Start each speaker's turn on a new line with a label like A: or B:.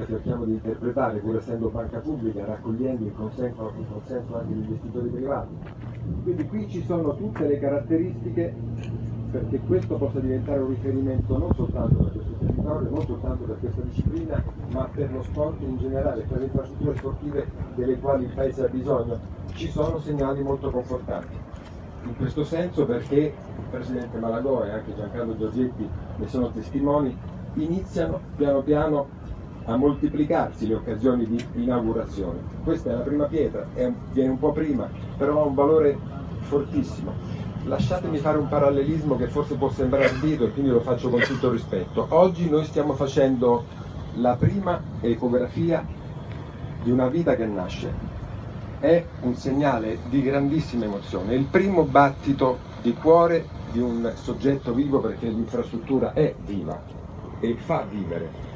A: cerchiamo di interpretare, pur essendo banca pubblica, raccogliendo il consenso anche degli investitori privati. Quindi qui ci sono tutte le caratteristiche perché questo possa diventare un riferimento non soltanto per questo territorio, non soltanto per questa disciplina, ma per lo sport in generale, per le infrastrutture sportive delle quali il Paese ha bisogno. Ci sono segnali molto confortanti. In questo senso, perché il Presidente Malagò e anche Giancarlo Giorgetti ne sono testimoni, iniziano piano piano a moltiplicarsi le occasioni di inaugurazione. Questa è la prima pietra, viene un po' prima, però ha un valore fortissimo. Lasciatemi fare un parallelismo che forse può sembrare ardito e quindi lo faccio con tutto rispetto. Oggi noi stiamo facendo la prima ecografia di una vita che nasce. È un segnale di grandissima emozione, è il primo battito di cuore di un soggetto vivo, perché l'infrastruttura è viva e fa vivere.